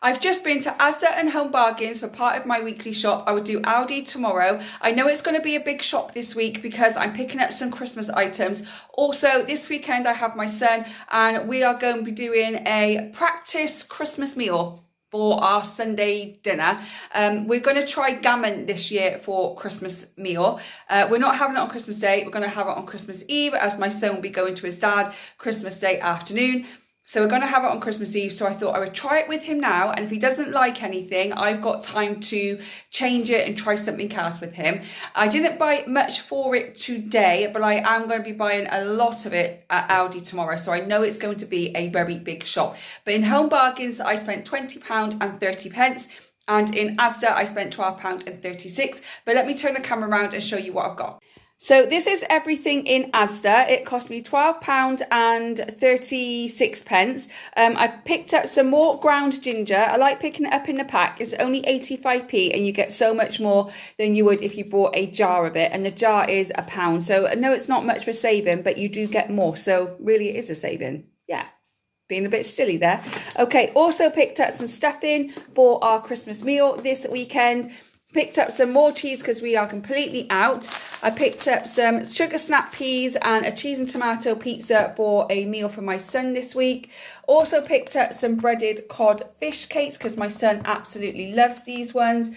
I've just been to Asda and Home Bargains for part of my weekly shop. I will do Aldi tomorrow. I know it's going to be a big shop this week because I'm picking up some Christmas items. Also, this weekend I have my son and we are going to be doing a practice Christmas meal for our Sunday dinner. We're going to try gammon this year for Christmas meal. We're not having it on Christmas Day. We're going to have it on Christmas Eve as my son will be going to his dad Christmas Day afternoon. So we're going to have it on Christmas Eve. So I thought I would try it with him now. And if he doesn't like anything, I've got time to change it and try something else with him. I didn't buy much for it today, but I am going to be buying a lot of it at Aldi tomorrow. So I know it's going to be a very big shop. But in Home Bargains, I spent £20 and 30p. And in Asda, I spent £12 and 36. But let me turn the camera around and show you what I've got. So this is everything in Asda. It cost me £12 and 36p. I picked up some more ground ginger. I like picking it up in the pack. It's only 85p and you get so much more than you would if you bought a jar of it. And the jar is £1. So I know it's not much for saving, but you do get more. So really it is a saving. Yeah. Being a bit silly there. Okay, also picked up some stuffing for our Christmas meal this weekend. Picked up some more cheese because we are completely out. I picked up some sugar snap peas and a cheese and tomato pizza for a meal for my son this week. Also picked up some breaded cod fish cakes because my son absolutely loves these ones.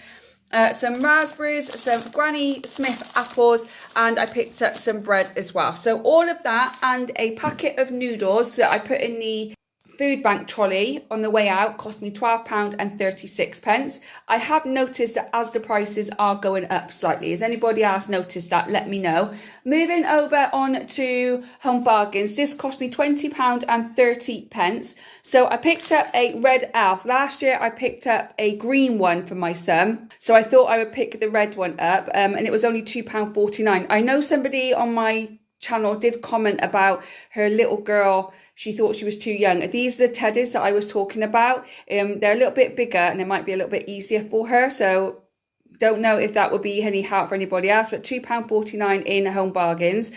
Some raspberries, some Granny Smith apples, and I picked up some bread as well. So all of that and a packet of noodles that I put in the food bank trolley on the way out cost me £12 and 36p. I have noticed that Asda prices are going up slightly. Has anybody else noticed that? Let me know. Moving over on to Home Bargains, this cost me £20 and 30p. So I picked up a red elf. Last year I picked up a green one for my son. So I thought I would pick the red one up and it was only £2.49. I know somebody on my channel did comment about her little girl. She thought she was too young. These are the teddies that I was talking about. They're a little bit bigger and it might be a little bit easier for her. So don't know if that would be any help for anybody else, but £2.49 in Home Bargains.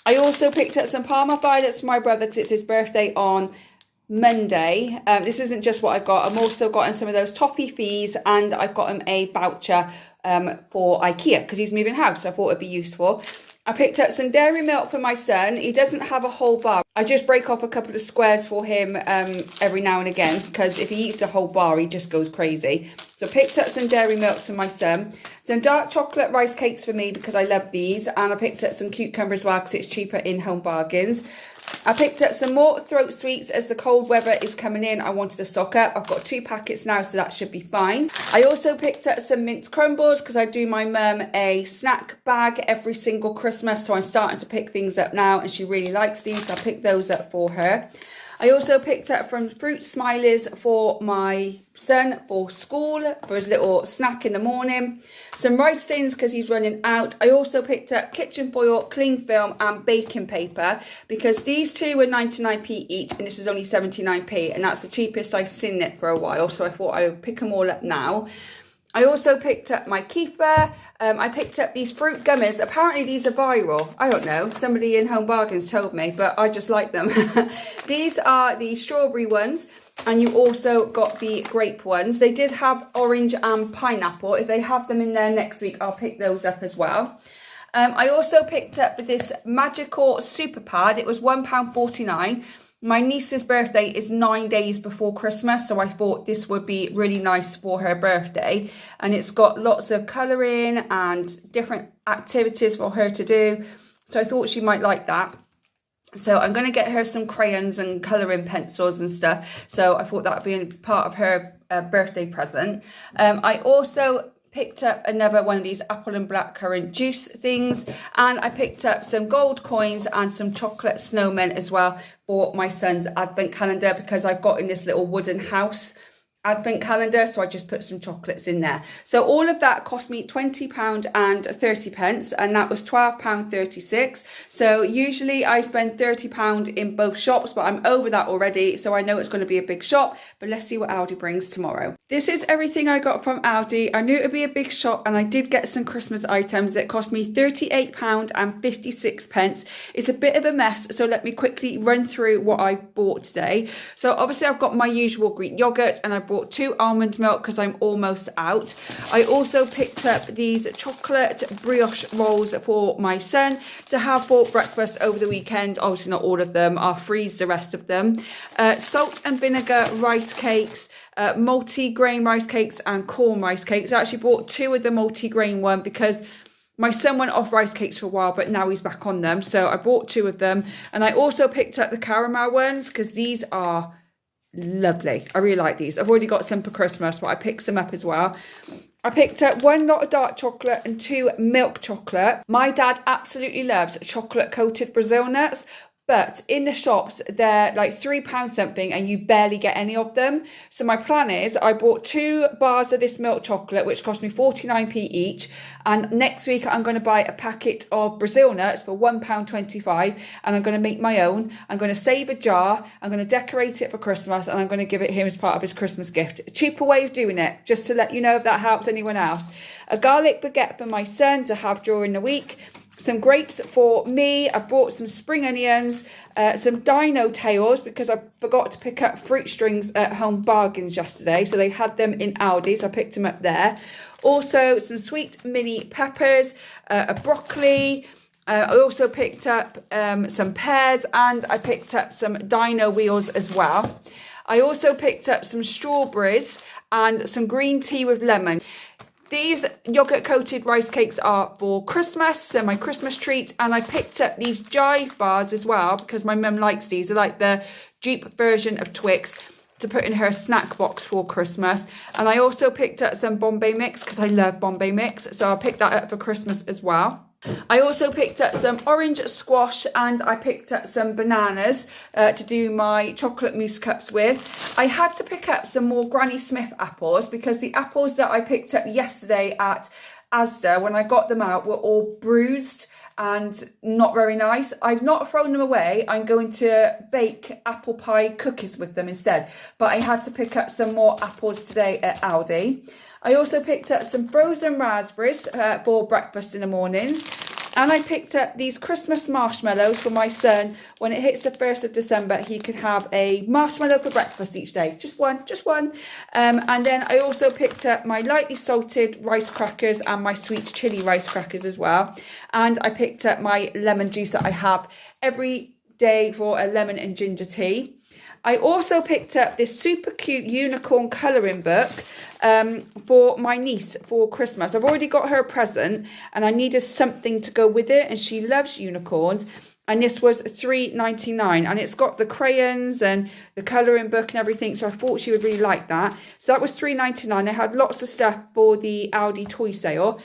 I also picked up some Parma violets for my brother because it's his birthday on Monday. This isn't just what I got. I'm also gotten some of those toffee fees and I've got him a voucher for IKEA because he's moving house. So I thought it'd be useful. I picked up some dairy milk for my son. He doesn't have a whole bar. I just break off a couple of squares for him every now and again because if he eats the whole bar, he just goes crazy. So I picked up some dairy milk for my son. Some dark chocolate rice cakes for me because I love these. And I picked up some cucumber as well because it's cheaper in Home Bargains. I picked up some more throat sweets as the cold weather is coming in. I wanted to stock up. I've got 2 packets now, so that should be fine. I also picked up some mint crumbles because I do my mum a snack bag every single Christmas. So I'm starting to pick things up now and she really likes these. So I picked those up for her. I also picked up from Fruit Smileys for my son for school, for his little snack in the morning. Some rice thins because he's running out. I also picked up kitchen foil, cling film and baking paper because these two were 99p each and this was only 79p and that's the cheapest I've seen it for a while. So I thought I would pick them all up now. I also picked up my kefir. I picked up these fruit gummies. Apparently these are viral. I don't know. Somebody in Home Bargains told me, but I just like them. These are the strawberry ones. And you also got the grape ones. They did have orange and pineapple. If they have them in there next week, I'll pick those up as well. I also picked up this magical super pad. It was £1.49. My niece's birthday is 9 days before Christmas, so I thought this would be really nice for her birthday. And it's got lots of colouring and different activities for her to do. So I thought she might like that. So I'm going to get her some crayons and colouring pencils and stuff. So I thought that would be part of her birthday present. I also picked up another one of these apple and blackcurrant juice things, and I picked up some gold coins and some chocolate snowmen as well for my son's advent calendar because I've got in this little wooden house advent calendar, so I just put some chocolates in there. So all of that cost me £20 and 30p, and that was £12.36. So usually I spend £30 in both shops, but I'm over that already, so I know it's going to be a big shop. But let's see what Aldi brings tomorrow. This is everything I got from Aldi. I knew it would be a big shop, and I did get some Christmas items. It cost me £38 and 56p. It's a bit of a mess, so let me quickly run through what I bought today. So obviously I've got my usual Greek yogurt, and I bought 2 almond milk because I'm almost out. I also picked up these chocolate brioche rolls for my son to have for breakfast over the weekend. Obviously not all of them, I'll freeze the rest of them. Salt and vinegar rice cakes, multi-grain rice cakes and corn rice cakes. I actually bought 2 of the multi-grain one because my son went off rice cakes for a while, but now he's back on them. So I bought 2 of them. And I also picked up the caramel ones because these are lovely. I really like these. I've already got some for Christmas, but I picked some up as well. I picked up 1 lot of dark chocolate and 2 milk chocolate. My dad absolutely loves chocolate coated Brazil nuts. But in the shops, they're like £3 something and you barely get any of them. So my plan is I bought 2 bars of this milk chocolate, which cost me 49p each. And next week I'm going to buy a packet of Brazil nuts for £1.25 and I'm going to make my own. I'm going to save a jar. I'm going to decorate it for Christmas and I'm going to give it him as part of his Christmas gift. A cheaper way of doing it, just to let you know if that helps anyone else. A garlic baguette for my son to have during the week. Some grapes for me. I bought some spring onions, some dino tails because I forgot to pick up fruit strings at Home Bargains yesterday. So they had them in Aldi, so I picked them up there. Also some sweet mini peppers, a broccoli. I also picked up some pears and I picked up some dino wheels as well. I also picked up some strawberries and some green tea with lemon. These yogurt coated rice cakes are for Christmas, they're my Christmas treat, and I picked up these Jive bars as well because my mum likes these. They're like the Jeep version of Twix to put in her snack box for Christmas. And I also picked up some Bombay mix because I love Bombay mix, so I'll pick that up for Christmas as well. I also picked up some orange squash and I picked up some bananas to do my chocolate mousse cups with. I had to pick up some more Granny Smith apples because the apples that I picked up yesterday at Asda, when I got them out, were all bruised and not very nice. I've not thrown them away. I'm going to bake apple pie cookies with them instead. But I had to pick up some more apples today at Aldi. I also picked up some frozen raspberries for breakfast in the mornings. And I picked up these Christmas marshmallows for my son. When it hits the 1st of December, he can have a marshmallow for breakfast each day. Just one. And then I also picked up my lightly salted rice crackers and my sweet chili rice crackers as well. And I picked up my lemon juice that I have every day for a lemon and ginger tea. I also picked up this super cute unicorn colouring book for my niece for Christmas. I've already got her a present and I needed something to go with it and she loves unicorns. And this was $3.99 and it's got the crayons and the colouring book and everything. So I thought she would really like that. So that was $3.99. I had lots of stuff for the Aldi toy sale.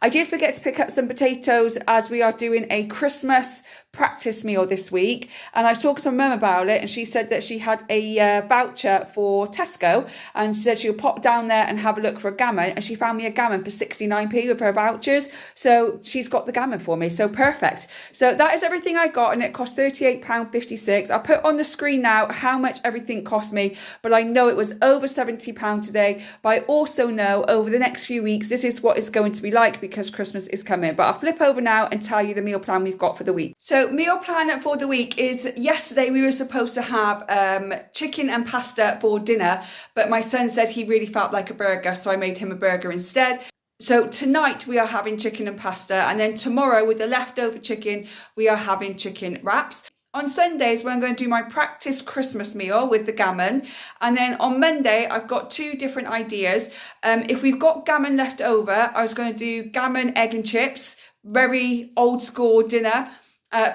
I did forget to pick up some potatoes as we are doing a Christmas practice meal this week. And I talked to my mum about it and she said that she had a voucher for Tesco and she said she'll pop down there and have a look for a gammon. And she found me a gammon for 69p with her vouchers. So she's got the gammon for me. So perfect. So that is everything I got and it cost £38.56. I'll put on the screen now how much everything cost me. But I know it was over £70 today. But I also know over the next few weeks, this is what it's going to be like because Christmas is coming. But I'll flip over now and tell you the meal plan we've got for the week. So meal plan for the week is yesterday we were supposed to have chicken and pasta for dinner, but my son said he really felt like a burger, so I made him a burger instead. So tonight we are having chicken and pasta, and then tomorrow with the leftover chicken we are having chicken wraps. On Sundays, I'm going to do my practice Christmas meal with the gammon. And then on Monday, I've got 2 different ideas. If we've got gammon left over, I was going to do gammon, egg and chips, very old school dinner.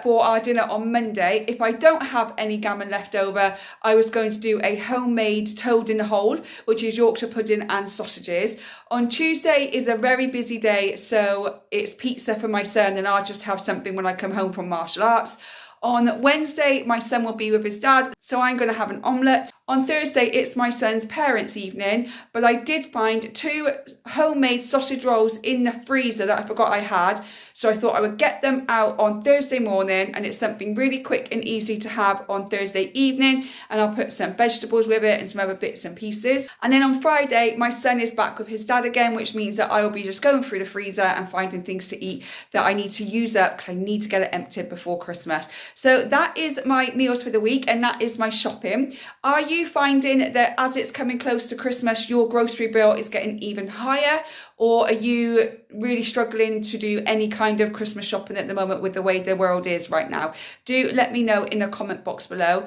For our dinner on Monday. If I don't have any gammon left over, I was going to do a homemade toad in the hole, which is Yorkshire pudding and sausages. On Tuesday is a very busy day, so it's pizza for my son and I'll just have something when I come home from martial arts. On Wednesday, my son will be with his dad, so I'm going to have an omelette. On Thursday, it's my son's parents' evening, but I did find 2 homemade sausage rolls in the freezer that I forgot I had. So I thought I would get them out on Thursday morning, and it's something really quick and easy to have on Thursday evening. And I'll put some vegetables with it and some other bits and pieces. And then on Friday, my son is back with his dad again, which means that I will be just going through the freezer and finding things to eat that I need to use up because I need to get it emptied before Christmas. So that is my meals for the week, and that is my shopping. Are you finding that as it's coming close to Christmas, your grocery bill is getting even higher? Or are you really struggling to do any kind of Christmas shopping at the moment with the way the world is right now? Do let me know in the comment box below.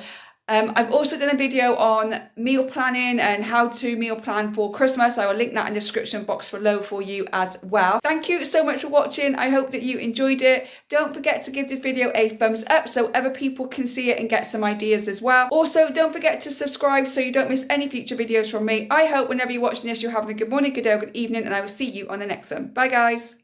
I've also done a video on meal planning and how to meal plan for Christmas. I will link that in the description box below for you as well. Thank you so much for watching. I hope that you enjoyed it. Don't forget to give this video a thumbs up so other people can see it and get some ideas as well. Also, don't forget to subscribe so you don't miss any future videos from me. I hope whenever you're watching this, you're having a good morning, good day, or good evening, and I will see you on the next one. Bye, guys.